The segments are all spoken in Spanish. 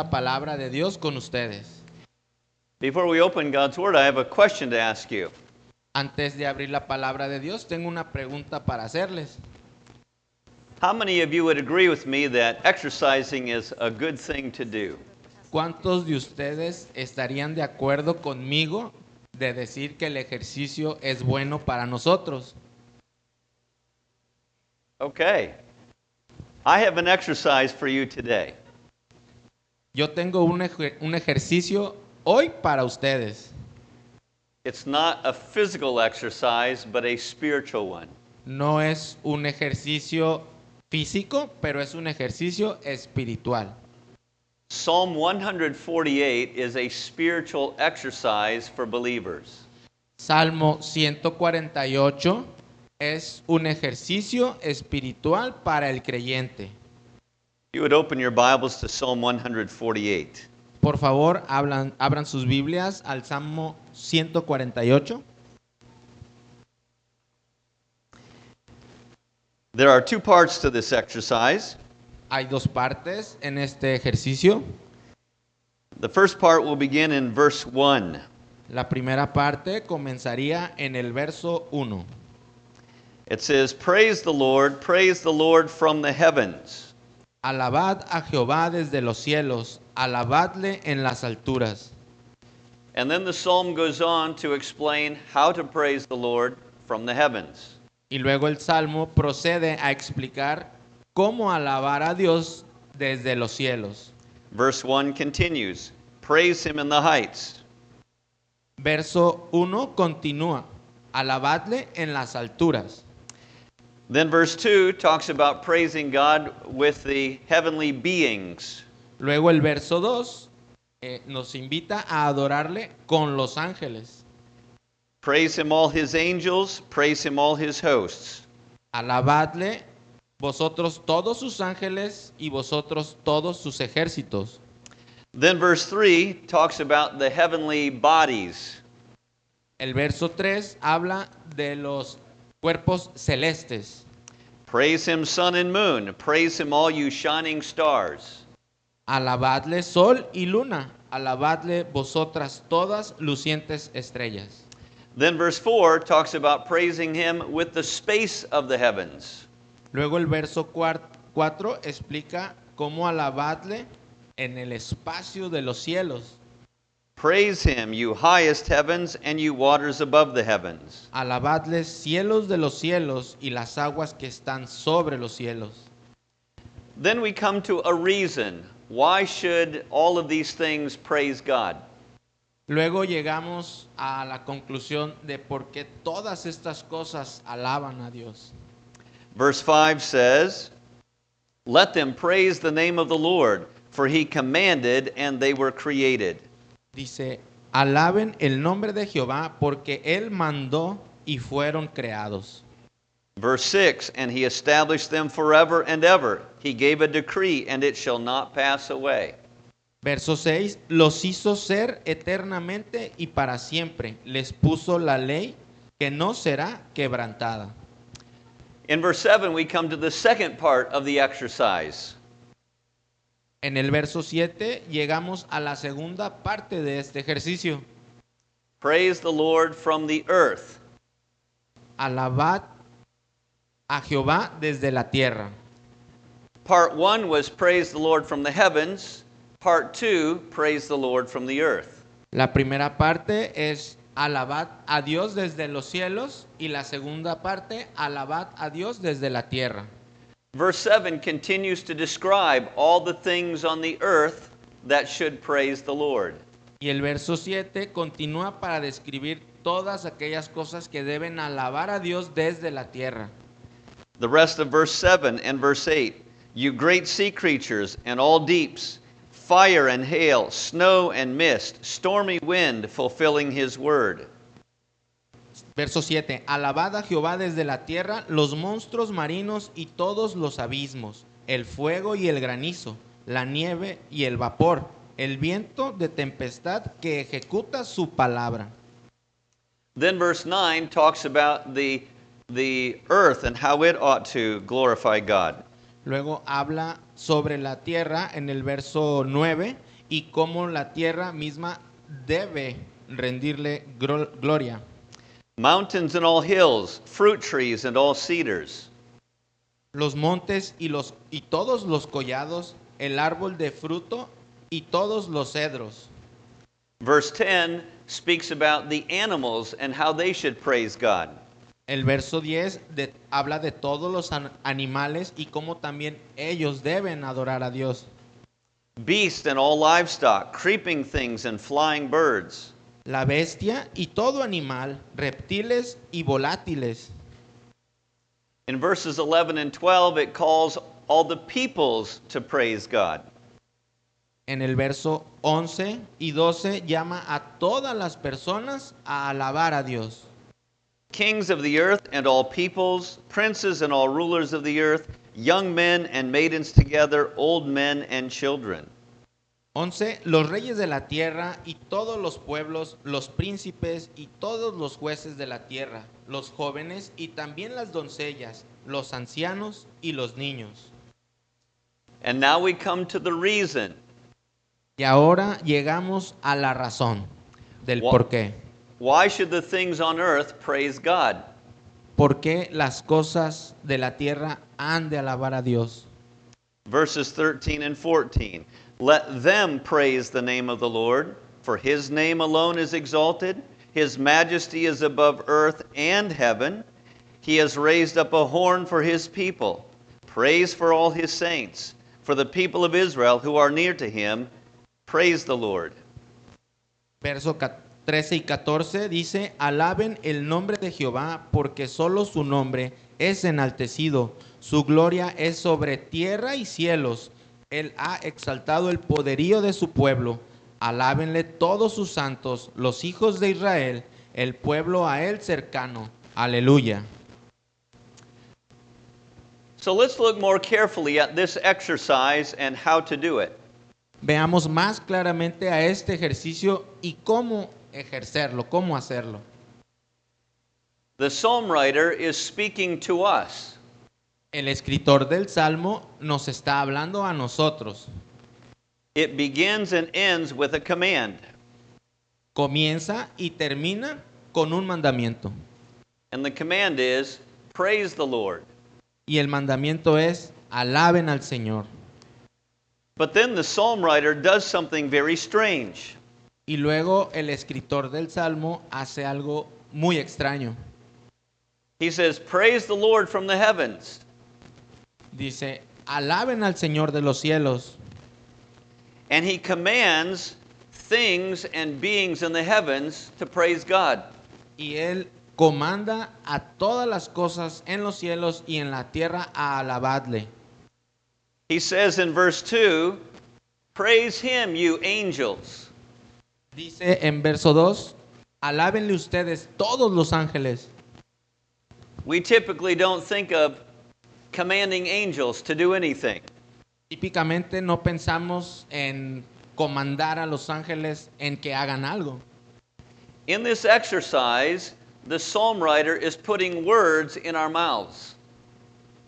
la palabra de Dios con ustedes. Before we open God's Word, I have a question to ask you. Antes de abrir la palabra de Dios, tengo una pregunta para hacerles. How many of you would agree with me that exercising is a good thing to do? ¿Cuántos de ustedes estarían de acuerdo conmigo de decir que el ejercicio es bueno para nosotros? Okay. I have an exercise for you today. Yo tengo un ejercicio hoy para ustedes. It's not a physical exercise, but a spiritual one. No es un ejercicio físico, pero es un ejercicio espiritual. Psalm 148 is a spiritual exercise for believers. Salmo 148 es un ejercicio espiritual para el creyente. You would open your Bibles to Psalm 148. Por favor, abran sus Biblias al Salmo 148. There are two parts to this exercise. Hay dos partes en este ejercicio. The first part will begin in verse 1. La primera parte comenzaría en el verso 1. It says, praise the Lord from the heavens. Alabad a Jehová desde los cielos, alabadle en las alturas. And then the psalm goes on to explain how to praise the Lord from the heavens. Y luego el Salmo procede a explicar cómo alabar a Dios desde los cielos. Verse 1 continues, praise him in the heights. Verso 1 continúa, alabadle en las alturas. Then verse 2 talks about praising God with the heavenly beings. Luego el verso 2 nos invita a adorarle con los ángeles. Praise him all his angels, praise him all his hosts. Alabadle vosotros todos sus ángeles y vosotros todos sus ejércitos. Then verse 3 talks about the heavenly bodies. El verso 3 habla de los cuerpos celestes. Praise him sun and moon, praise him all you shining stars. Alabadle sol y luna, alabadle vosotras todas lucientes estrellas. Then verse 4 talks about praising him with the space of the heavens. Luego el verso 4 explica cómo alabadle en el espacio de los cielos. Praise him, you highest heavens and you waters above the heavens. Alabadle cielos de los cielos y las aguas que están sobre los cielos. Then we come to a reason. Why should all of these things praise God? Luego llegamos a la conclusión de por qué todas estas cosas alaban a Dios. Verse 5 says, let them praise the name of the Lord, for he commanded and they were created. Dice, alaben el nombre de Jehová porque Él mandó y fueron creados. Verse 6, and he established them forever and ever. He gave a decree and it shall not pass away. Verso 6, los hizo ser eternamente y para siempre. Les puso la ley que no será quebrantada. In verse 7, we come to the second part of the exercise. En el verso 7 llegamos a la segunda parte de este ejercicio. Praise the Lord from the earth. Alabad a Jehová desde la tierra. Part 1 was praise the Lord from the heavens. Part 2, praise the Lord from the earth. La primera parte es alabad a Dios desde los cielos y la segunda parte, alabad a Dios desde la tierra. Verse 7 continues to describe all the things on the earth that should praise the Lord. Y el verso 7 continúa para describir todas aquellas cosas que deben alabar a Dios desde la tierra. The rest of verse 7 and verse 8, you great sea creatures and all deeps, fire and hail, snow and mist, stormy wind fulfilling his word. Verso 7, alabad a Jehová desde la tierra, los monstruos marinos y todos los abismos, el fuego y el granizo, la nieve y el vapor, el viento de tempestad que ejecuta su palabra. Then verse 9 talks about the earth and how it ought to glorify God. Luego habla sobre la tierra en el verso 9 y cómo la tierra misma debe rendirle gloria. Mountains and all hills, fruit trees and all cedars. Los montes y todos los collados, el árbol de fruto y todos los cedros. Verse 10 speaks about the animals and how they should praise God. El verso 10 habla de todos los animales y cómo también ellos deben adorar a Dios. Beasts and all livestock, creeping things and flying birds. La bestia y todo animal, reptiles y volátiles. In verses 11 and 12, it calls all the peoples to praise God. En el verso 11 y 12 llama a todas las personas a alabar a Dios. Kings of the earth and all peoples, princes and all rulers of the earth, young men and maidens together, old men and children. 11. Los reyes de la tierra y todos los pueblos, los príncipes y todos los jueces de la tierra, los jóvenes y también las doncellas, los ancianos y los niños. And now we come to the reason. Y ahora llegamos a la razón del por qué. Why should the things on earth praise God? ¿Por qué las cosas de la tierra han de alabar a Dios? Verses 13 and 14. Let them praise the name of the Lord, for his name alone is exalted. His majesty is above earth and heaven. He has raised up a horn for his people. Praise for all his saints. For the people of Israel who are near to him, praise the Lord. Verso 13 y 14 dice, alaben el nombre de Jehová, porque solo su nombre es enaltecido. Su gloria es sobre tierra y cielos. Él ha exaltado el poderío de su pueblo. Alábenle todos sus santos, los hijos de Israel, el pueblo a él cercano. Aleluya. So let's look more carefully at this exercise and how to do it. Veamos más claramente a este ejercicio y cómo ejercerlo, cómo hacerlo. The psalm writer is speaking to us. El escritor del Salmo nos está hablando a nosotros. It begins and ends with a command. Comienza y termina con un mandamiento. And the command is, praise the Lord. Y el mandamiento es, alaben al Señor. But then the psalm writer does something very strange. Y luego el escritor del Salmo hace algo muy extraño. He says, praise the Lord from the heavens. Dice, alaben al Señor de los cielos. And he commands things and beings in the heavens to praise God. Y él comanda a todas las cosas en los cielos y en la tierra a alabadle. He says in verse 2, praise him, you angels. Dice en verso 2, alábenle ustedes todos los ángeles. We typically don't think of commanding angels to do anything. Típicamente no pensamos en comandar a los ángeles en que hagan algo. In this exercise, the psalm writer is putting words in our mouths.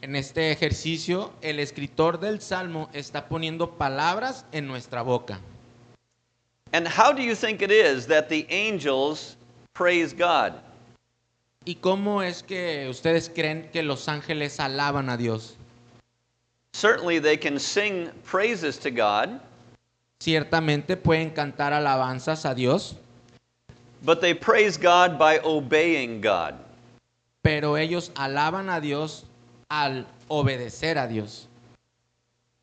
En este ejercicio, el escritor del Salmo está poniendo palabras en nuestra boca. And how do you think it is that the angels praise God? ¿Y cómo es que ustedes creen que los ángeles alaban a Dios? Certainly they can sing praises to God, Ciertamente pueden cantar alabanzas a Dios, but they praise God by obeying God. pero ellos alaban a Dios al obedecer a Dios.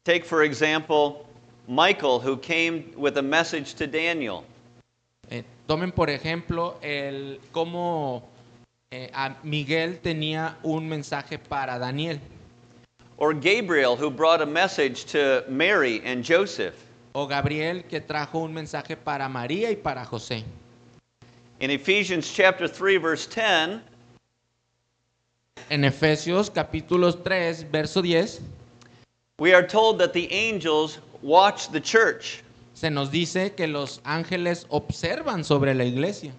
Take, for example, Michael, who came with a message to Daniel. Tomen por ejemplo cómo a Miguel tenía un mensaje para Daniel. Or Gabriel, who brought a message to Mary and Joseph. O Gabriel, que trajo un mensaje para María y para José. In Ephesians chapter 3, verse 10, En Efesios capítulo 3, verso 10, we are told that the angels watch the church se nos dice que los ángeles observan sobre la iglesia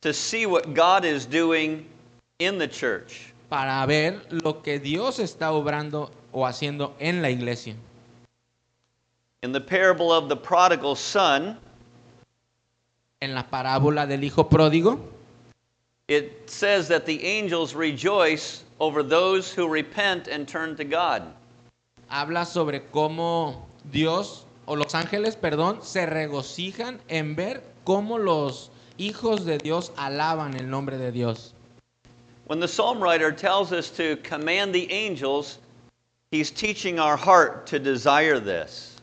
to see what God is doing in the church. para ver lo que Dios está obrando o haciendo en la iglesia. In the parable of the prodigal son, En la parábola del hijo pródigo, it says that the angels rejoice over those who repent and turn to God. habla sobre cómo Dios, o los ángeles, perdón, se regocijan en ver cómo los hijos de Dios alaban el nombre de Dios. When the psalm writer tells us to command the angels, he's teaching our heart to desire this.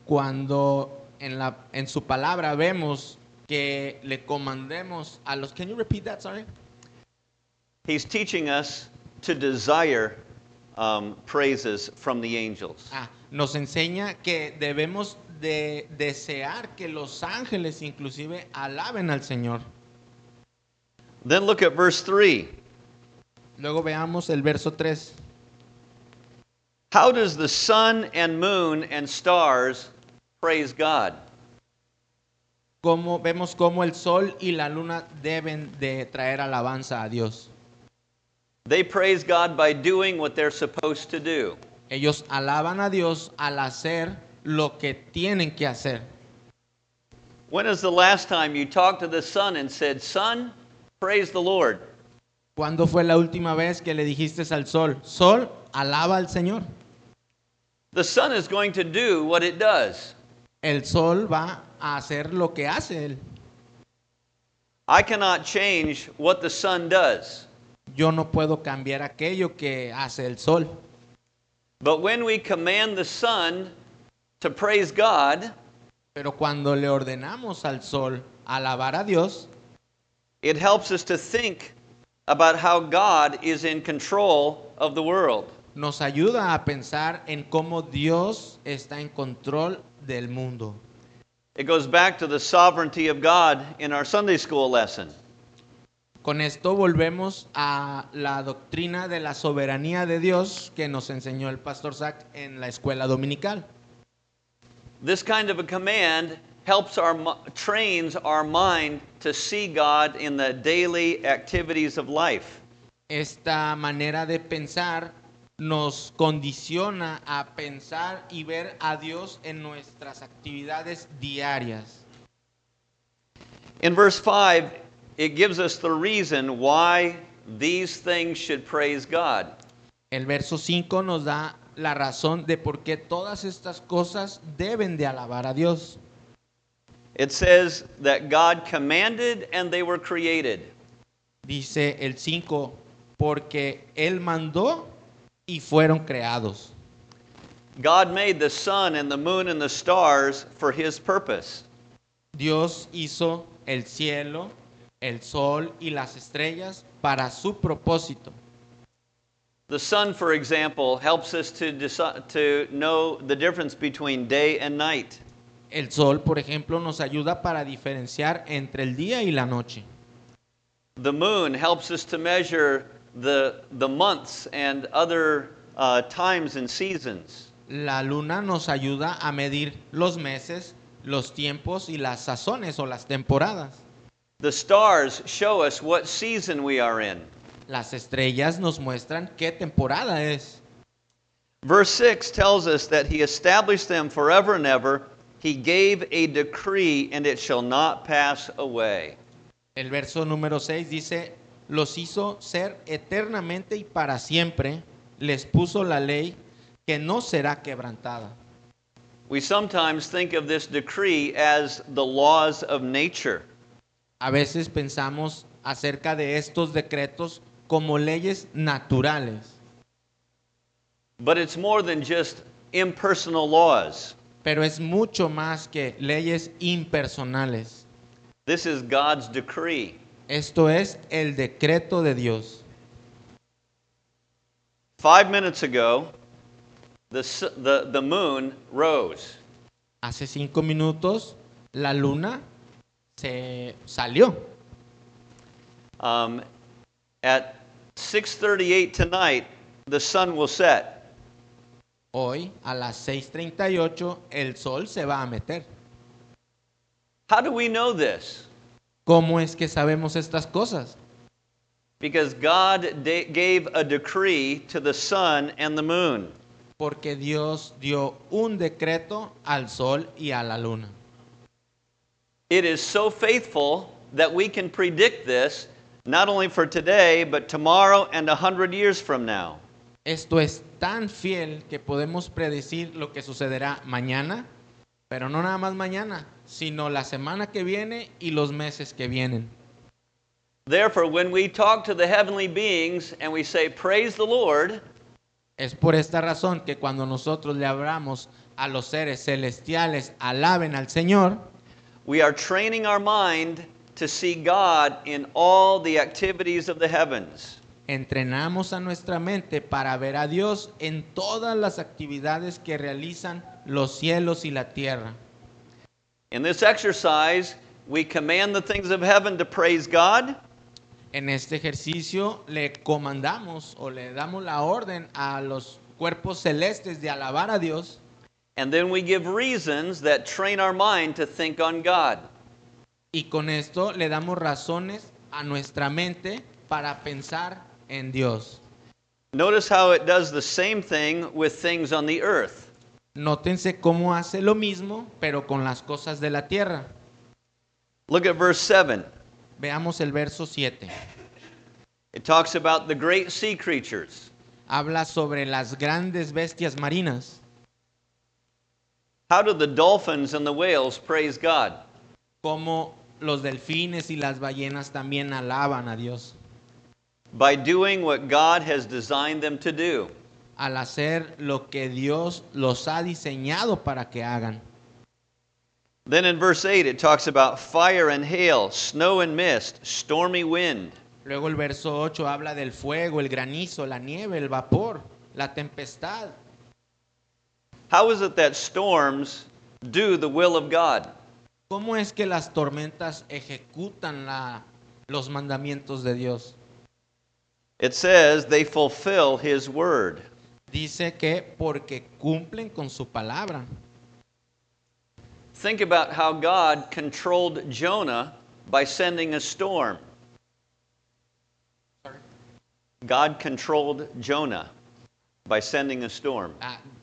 Cuando en su palabra vemos que le comandemos a los... Can you repeat that, sorry? He's teaching us to desire praises from the angels. Nos enseña que debemos de desear que los ángeles inclusive alaben al Señor. Then look at verse 3. Luego veamos el verso 3. How does the sun and moon and stars praise God? Vemos cómo el sol y la luna deben de traer alabanza a Dios. They praise God by doing what they're supposed to do. Ellos alaban a Dios al hacer lo que tienen que hacer. When is the last time you talked to the sun and said, "Sun, praise the Lord"? ¿Cuándo fue la última vez que le dijiste al sol, Sol, alaba al Señor? The sun is going to do what it does. El sol va a hacer lo que hace él. I cannot change what the sun does. Yo no puedo cambiar aquello que hace el sol. But when we command the sun to praise God, Pero cuando le ordenamos al sol alabar a Dios, it helps us to think about how God is in control of the world. nos ayuda a pensar en cómo Dios está en control del mundo. It goes back to the sovereignty of God in our Sunday school lesson. Con esto volvemos a la doctrina de la soberanía de Dios que nos enseñó el pastor Zach en la escuela dominical. This kind of a command trains our mind to see God in the daily activities of life. Esta manera de pensar nos condiciona a pensar y ver a Dios en nuestras actividades diarias. In verse 5, it gives us the reason why these things should praise God. El verso 5 nos da la razón de por qué todas estas cosas deben de alabar a Dios. It says that God commanded and they were created. Dice el 5, porque Él mandó y fueron creados. God made the sun and the moon and the stars for His purpose. Dios hizo el cielo, el sol y las estrellas para su propósito. The sun, for example, helps us to know the difference between day and night. El sol, por ejemplo, nos ayuda para diferenciar entre el día y la noche. The moon helps us to measure the months and other times and seasons. La luna nos ayuda a medir los meses, los tiempos y las sazones o las temporadas. The stars show us what season we are in. Las estrellas nos muestran qué temporada es. Verse 6 tells us that He established them forever and ever. He gave a decree, and it shall not pass away. El verso número 6 dice, los hizo ser eternamente y para siempre, les puso la ley que no será quebrantada. We sometimes think of this decree as the laws of nature. A veces pensamos acerca de estos decretos como leyes naturales, But it's more than just impersonal laws. pero es mucho más que leyes impersonales. This is God's decree. Esto es el decreto de Dios. 5 minutes ago, the moon rose. Hace 5 minutos la luna se salió. At 6:38 tonight, the sun will set. Hoy a las 6:38 el sol se va a meter. How do we know this? ¿Cómo es que sabemos estas cosas? Because God gave a decree to the sun and the moon. porque Dios dio un decreto al sol y a la luna. It is so faithful that we can predict this not only for today, but tomorrow and 100 years from now. Esto es tan fiel que podemos predecir lo que sucederá mañana, pero no nada más mañana, sino la semana que viene y los meses que vienen. Therefore, when we talk to the heavenly beings and we say, "Praise the Lord," Es por esta razón que cuando nosotros le hablamos a los seres celestiales, alaben al Señor, we are training our mind to see God in all the activities of the heavens. entrenamos a nuestra mente para ver a Dios en todas las actividades que realizan los cielos y la tierra. In this exercise, we command the things of heaven to praise God, En este ejercicio le comandamos o le damos la orden a los cuerpos celestes de alabar a Dios, and then we give reasons that train our mind to think on God. y con esto le damos razones a nuestra mente para pensar en Dios. Notice how it does the same thing with things on the earth. Nótense cómo hace lo mismo, pero con las cosas de la tierra. Look at verse 7. Veamos el verso 7. It talks about the great sea creatures. Habla sobre las grandes bestias marinas. How do the dolphins and the whales praise God? Como los delfines y las ballenas también alaban a Dios. By doing what God has designed them to do. Al hacer lo que Dios los ha diseñado para que hagan. Then in verse 8 it talks about fire and hail, snow and mist, stormy wind. Luego el verso 8 habla del fuego, el granizo, la nieve, el vapor, la tempestad. How is it that storms do the will of God? ¿Cómo es que las tormentas ejecutan los mandamientos de Dios? It says they fulfill His word. Dice que porque cumplen con su palabra. Think about how God controlled Jonah by sending a storm. God controlled Jonah by sending a storm.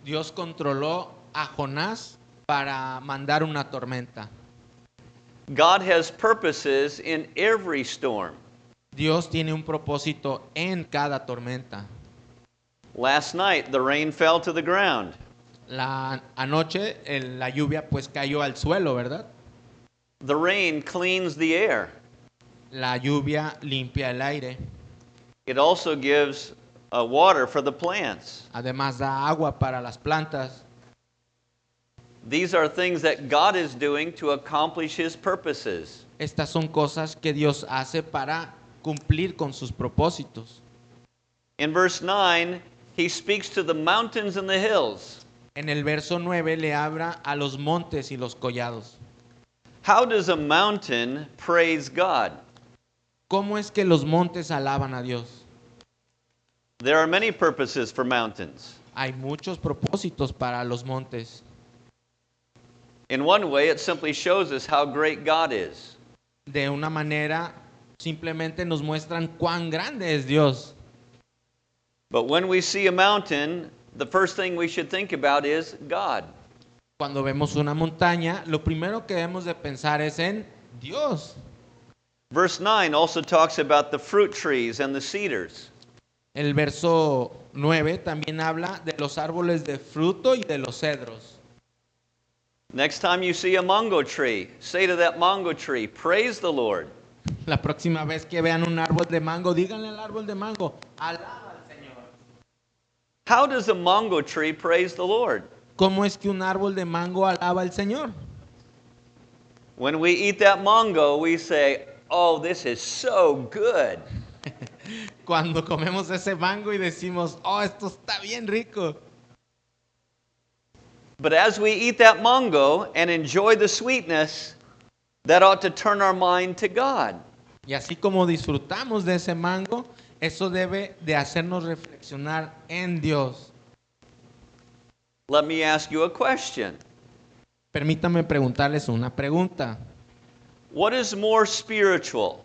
Dios controló a Jonás para mandar una tormenta. God has purposes in every storm. Dios tiene un propósito en cada tormenta. Last night, the rain fell to the ground. Anoche la lluvia pues cayó al suelo, ¿verdad? The rain cleans the air. La lluvia limpia el aire. It also gives water for the plants. Además da agua para las plantas. These are things that God is doing to accomplish His purposes. Estas son cosas que Dios hace para cumplir con sus propósitos. In verse 9, He speaks to the mountains and the hills. En el verso 9 le habla a los montes y los collados. How does a mountain praise God? ¿Cómo es que los montes alaban a Dios? There are many purposes for mountains. Hay muchos propósitos para los montes. In one way, it simply shows us how great God is. De una manera, simplemente nos muestran cuán grande es Dios. But when we see a mountain, the first thing we should think about is God. Cuando vemos una montaña, lo primero que debemos de pensar es en Dios. Verse 9 also talks about the fruit trees and the cedars. El verso 9 también habla de los árboles de fruto y de los cedros. Next time you see a mango tree, say to that mango tree, praise the Lord. La próxima vez que vean un árbol de mango, díganle al árbol de mango, alaba al Señor. How does a mango tree praise the Lord? ¿Cómo es que un árbol de mango alaba al Señor? When we eat that mango, we say, oh, this is so good. Cuando comemos ese mango y decimos, oh, esto está bien rico. But as we eat that mango and enjoy the sweetness, that ought to turn our mind to God. Y así como disfrutamos de ese mango, eso debe de hacernos reflexionar en Dios. Let me ask you a question. Permítame preguntarles una pregunta. What is more spiritual,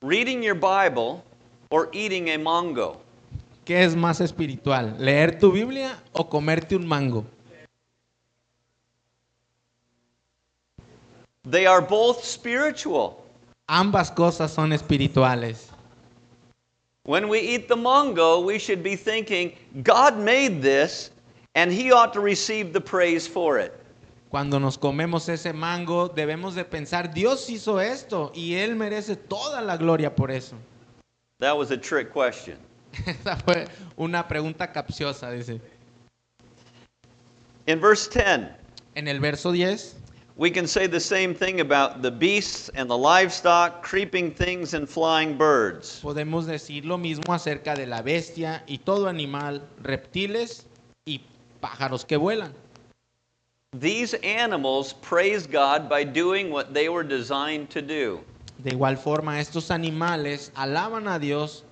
reading your Bible or eating a mango? ¿Qué es más espiritual? ¿Leer tu Biblia o comerte un mango? They are both spiritual. Ambas cosas son espirituales. When we eat the mango, we should be thinking, God made this, and He ought to receive the praise for it. Cuando nos comemos ese mango, debemos de pensar, Dios hizo esto y Él merece toda la gloria por eso. That was a trick question. Esa fue una pregunta capciosa, dice. In verse 10, En el verso 10, we can say the same thing about the beasts and the livestock, creeping things and flying birds. podemos decir lo mismo acerca de la bestia y todo animal, reptiles y pájaros que vuelan. These animals praise God by doing what they were designed to do. De igual forma, estos animales alaban a Dios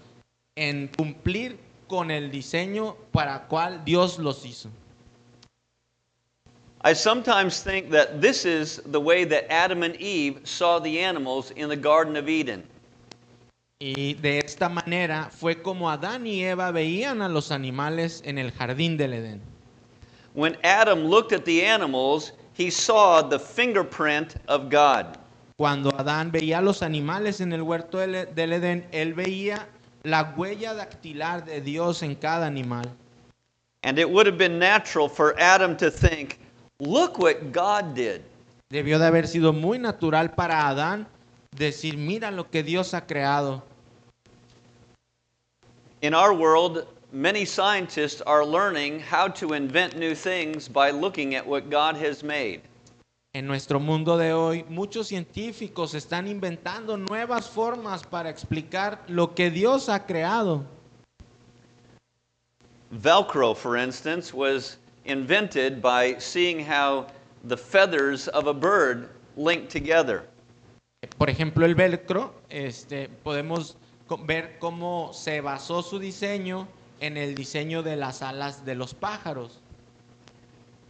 en cumplir con el diseño para cual Dios los hizo. I sometimes think that this is the way that Adam and Eve saw the animals in the Garden of Eden. Y de esta manera fue como Adán y Eva veían a los animales en el jardín del Edén. When Adam looked at the animals, he saw the fingerprint of God. Cuando Adán veía a los animales en el huerto del Edén, él veía la huella dactilar de Dios en cada animal. And it would have been natural for Adam to think, look what God did. Debió de haber sido muy natural para Adán decir, mira lo que Dios ha creado. In our world, many scientists are learning how to invent new things by looking at what God has made. En nuestro mundo de hoy, muchos científicos están inventando nuevas formas para explicar lo que Dios ha creado. Velcro, for instance, was invented by seeing how the feathers of a bird link together. Por ejemplo, el velcro, podemos ver cómo se basó su diseño en el diseño de las alas de los pájaros.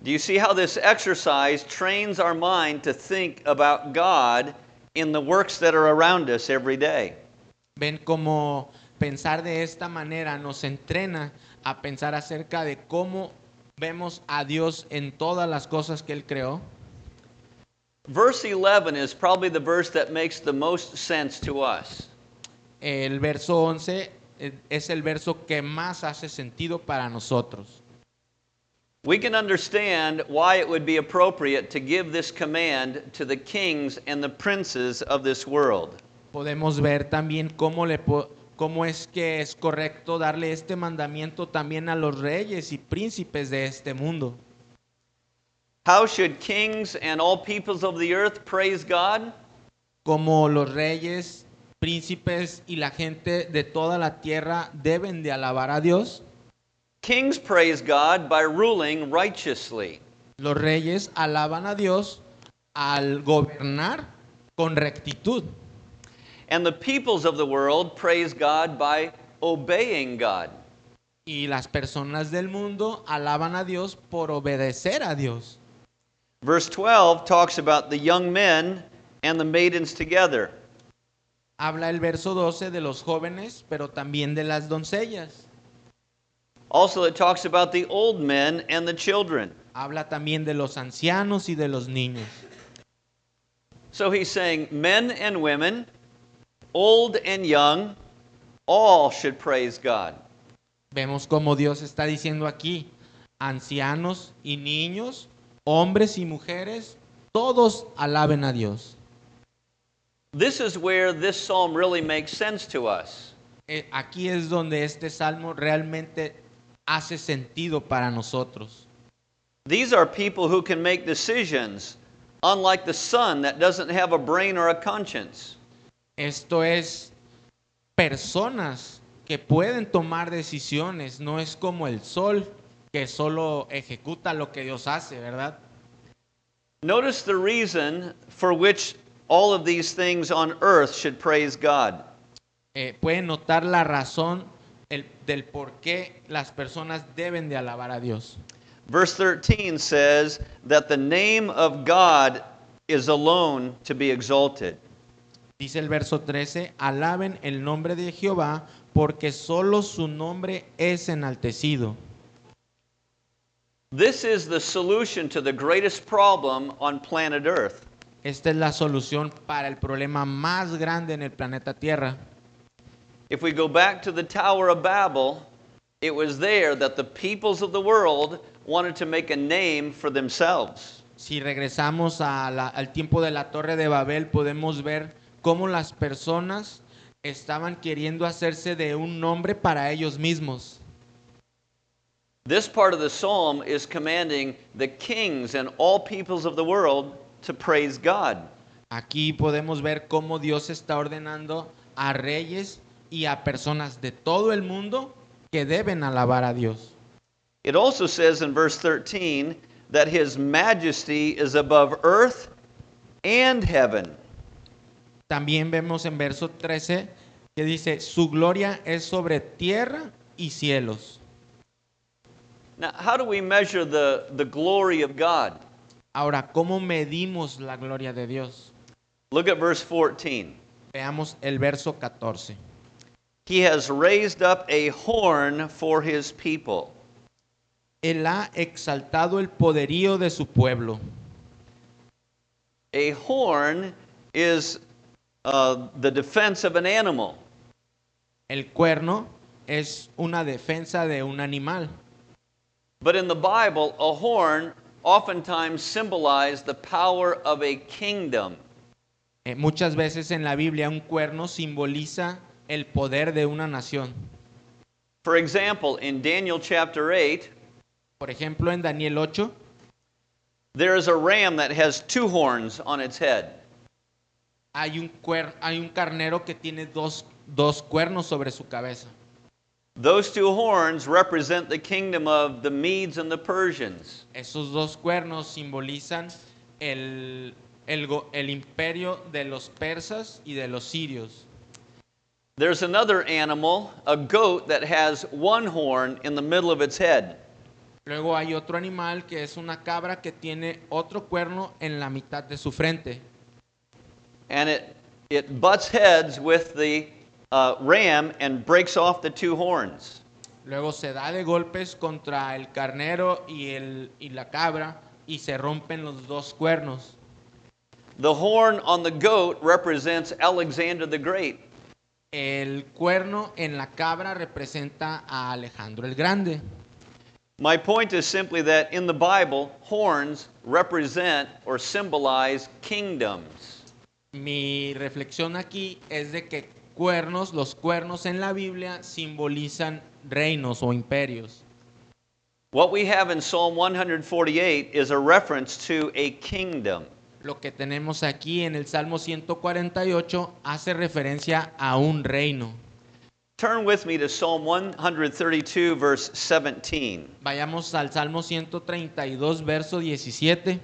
Do you see how this exercise trains our mind to think about God in the works that are around us every day? Ven cómo pensar de esta manera nos entrena a pensar acerca de cómo vemos a Dios en todas las cosas que Él creó. Verse 11 is probably the verse that makes the most sense to us. El verso 11 es el verso que más hace sentido para nosotros. We can understand why it would be appropriate to give this command to the kings and the princes of this world. Podemos ver también cómo es que es correcto darle este mandamiento también a los reyes y príncipes de este mundo. How should kings and all peoples of the earth praise God? Como los reyes, príncipes y la gente de toda la tierra deben de alabar a Dios. Kings praise God by ruling righteously. Los reyes alaban a Dios al gobernar con rectitud. And the peoples of the world praise God by obeying God. Y las personas del mundo alaban a Dios por obedecer a Dios. Verse 12 talks about the young men and the maidens together. Habla el verso 12 de los jóvenes, pero también de las doncellas. Also, it talks about the old men and the children. Habla también de los ancianos y de los niños. So he's saying men and women, old and young, all should praise God. Vemos como Dios está diciendo aquí, ancianos y niños, hombres y mujeres, todos alaben a Dios. This is where this psalm really makes sense to us. Aquí es donde este salmo realmente hace sentido para nosotros. These are people who can make decisions, unlike the sun that doesn't have a brain or a conscience. Esto es personas que pueden tomar decisiones, no es como el sol que solo ejecuta lo que Dios hace, ¿verdad? Notice the reason for which all of these things on earth should praise God. Pueden notar la razón del por qué las personas deben de alabar a Dios. Verse 13 says that the name of God is alone to be exalted. Dice el verso 13, alaben el nombre de Jehová, porque solo su nombre es enaltecido. This is the solution to the greatest problem on planet Earth. Esta es la solución para el problema más grande en el planeta Tierra. If we go back to the Tower of Babel, it was there that the peoples of the world wanted to make a name for themselves. Si regresamos al tiempo de la Torre de Babel, podemos ver cómo las personas estaban queriendo hacerse de un nombre para ellos mismos. This part of the psalm is commanding the kings and all peoples of the world to praise God. Aquí podemos ver cómo Dios está ordenando a reyes y a personas de todo el mundo que deben alabar a Dios. It also says in verse 13 that his majesty is above earth and heaven. También vemos en verso 13 que dice, su gloria es sobre tierra y cielos. Now, how do we measure the glory of God? Ahora, ¿cómo medimos la gloria de Dios? Look at verse 14. Veamos el verso 14. He has raised up a horn for his people. Él ha exaltado el poderío de su pueblo. A horn is the defense of an animal. El cuerno es una defensa de un animal. But in the Bible, a horn oftentimes symbolized the power of a kingdom. Muchas veces en la Biblia un cuerno simboliza el poder de una nación. For example, in Daniel chapter 8, Por ejemplo, en Daniel 8 there is a ram that has two horns on its head. hay un carnero que tiene dos cuernos sobre su cabeza. Those two horns represent the kingdom of the Medes and the Persians. Esos dos cuernos simbolizan el imperio de los persas y de los sirios. There's another animal, a goat, that has one horn in the middle of its head. Luego hay otro animal que es una cabra que tiene otro cuerno en la mitad de su frente. And it butts heads with the ram and breaks off the two horns. Luego se da de golpes contra el carnero y la cabra y se rompen los dos cuernos. The horn on the goat represents Alexander the Great. El cuerno en la cabra representa a Alejandro el Grande. My point is simply that in the Bible, horns represent or symbolize kingdoms. Mi reflexión aquí es de que los cuernos en la Biblia simbolizan reinos o imperios. What we have in Psalm 148 is a reference to a kingdom. Lo que tenemos aquí en el Salmo 148 hace referencia a un reino. Turn with me to Psalm 132, verse 17. Vayamos al Salmo 132, verso 17.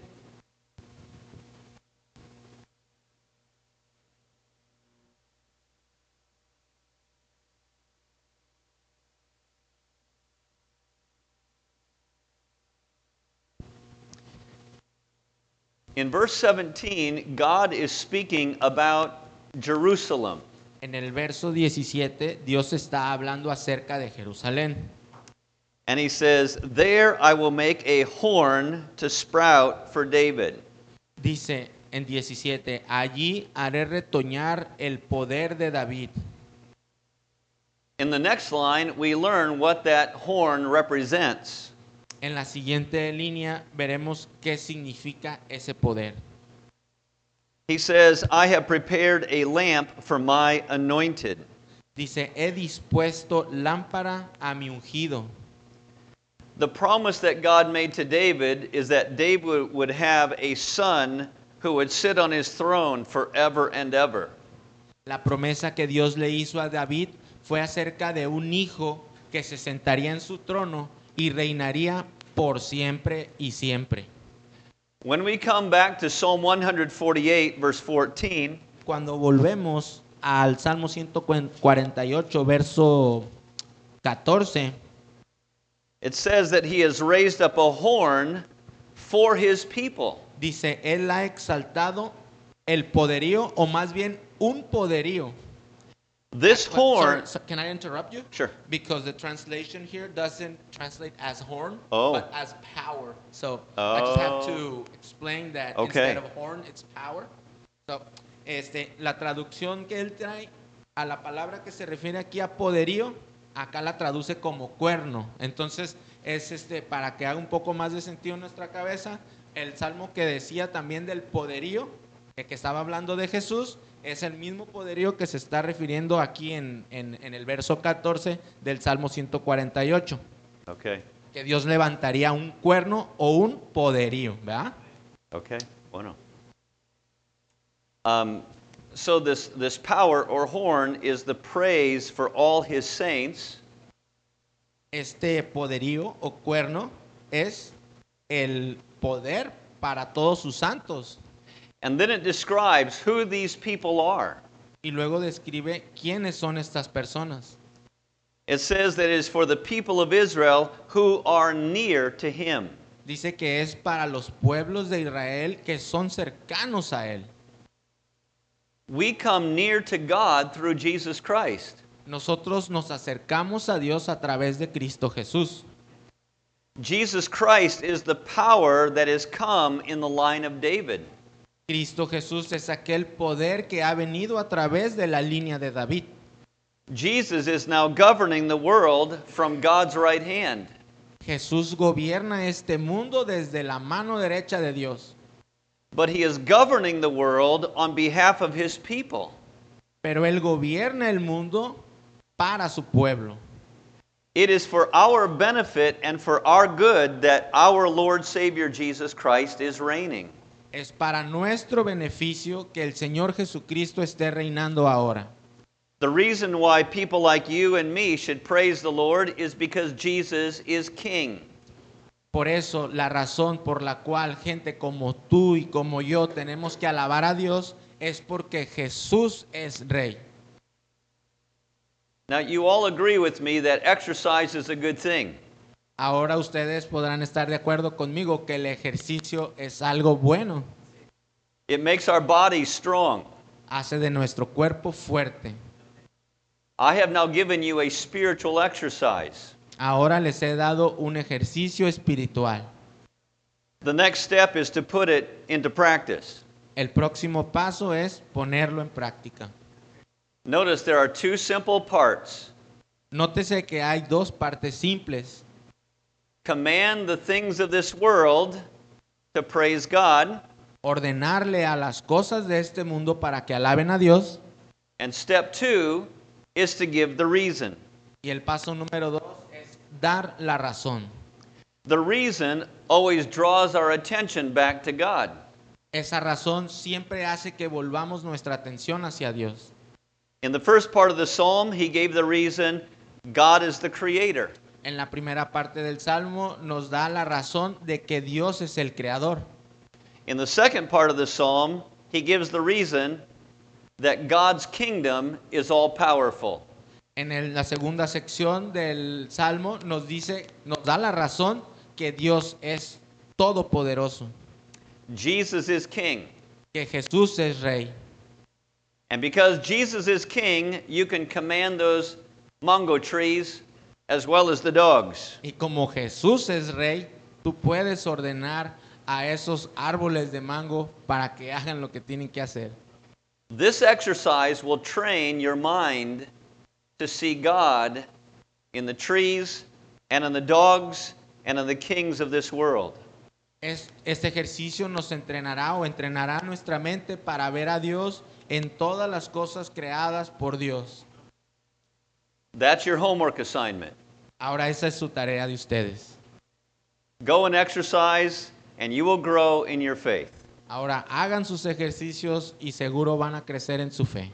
In verse 17, God is speaking about Jerusalem. En el verso 17, Dios está hablando acerca de Jerusalén. And he says, there I will make a horn to sprout for David. Dice en 17, allí haré retoñar el poder de David. In the next line, we learn what that horn represents. En la siguiente línea veremos qué significa ese poder. He says, I have prepared a lamp for my anointed. Dice, he dispuesto lámpara a mi ungido. The promise that God made to David is that David would have a son who would sit on his throne forever and ever. La promesa que Dios le hizo a David fue acerca de un hijo que se sentaría en su trono y reinaría por siempre y siempre. When we come back to Psalm 148, verse 14, Cuando volvemos al Salmo 148, verso 14, it says that he has raised up a horn for his people. dice, él ha exaltado el poderío, o más bien un poderío. This horn, Can I interrupt you? Sure. Because the translation here doesn't translate as horn, Oh. but as power. So I just have Oh. to explain that Okay. instead of horn, it's power. So, la traducción que él trae a la palabra que se refiere aquí a poderío, acá la traduce como cuerno. Entonces, es para que haga un poco más de sentido en nuestra cabeza, el salmo que decía también del poderío, que estaba hablando de Jesús, es el mismo poderío que se está refiriendo aquí en el verso 14 del Salmo 148. okay, Que Dios levantaría un cuerno o un poderío, ¿verdad? okay, bueno. So this power or horn is the praise for all his saints. Este poderío o cuerno es el poder para todos sus santos. And then it describes who these people are. Y luego describe quiénes son estas personas. It says that it is for the people of Israel who are near to him. Dice que es para los pueblos de Israel que son cercanos a él. We come near to God through Jesus Christ. Nosotros nos acercamos a Dios a través de Cristo Jesús. Jesus Christ is the power that has come in the line of David. Cristo Jesús es aquel poder que ha venido a través de la línea de David. Jesus is now governing the world from God's right hand. Jesús gobierna este mundo desde la mano derecha de Dios. But he is governing the world on behalf of his people. Pero Él gobierna el mundo para su pueblo. It is for our benefit and for our good that our Lord Savior Jesus Christ is reigning. Es para nuestro beneficio que el Señor Jesucristo esté reinando ahora. The reason why people like you and me should praise the Lord is because Jesus is King. Por eso, la razón por la cual gente como tú y como yo tenemos que alabar a Dios es porque Jesús es Rey. Now, you all agree with me that exercise is a good thing. Ahora ustedes podrán estar de acuerdo conmigo que el ejercicio es algo bueno. It makes our bodies strong. Hace de nuestro cuerpo fuerte. I have now given you a spiritual exercise. Ahora les he dado un ejercicio espiritual. The next step is to put it into practice. El próximo paso es ponerlo en práctica. Notice there are two simple parts. Nótese que hay dos partes simples. Command the things of this world to praise God. Ordenarle a las cosas de este mundo para que alaben a Dios. And step 2 is to give the reason. Y el paso número 2 es dar la razón. The reason always draws our attention back to God. Esa razón siempre hace que volvamos nuestra atención hacia Dios. In the first part of the psalm, he gave the reason God is the creator. En la primera parte del Salmo nos da la razón de que Dios es el creador. In the second part of the psalm, he gives the reason that God's kingdom is all powerful. La segunda sección del Salmo nos da la razón que Dios es todopoderoso, Jesus is king. que Jesús es rey. And because Jesus is king, you can command those mango trees as well as the dogs. Y como Jesús es rey, tú puedes ordenar a esos árboles de mango para que hagan lo que tienen que hacer. This exercise will train your mind to see God in the trees and in the dogs and in the kings of this world. Este ejercicio nos entrenará nuestra mente para ver a Dios en todas las cosas creadas por Dios. That's your homework assignment. Ahora esa es su tarea de ustedes. Go and exercise and you will grow in your faith. Ahora hagan sus ejercicios y seguro van a crecer en su fe.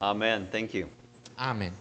Amen. Thank you. Amén.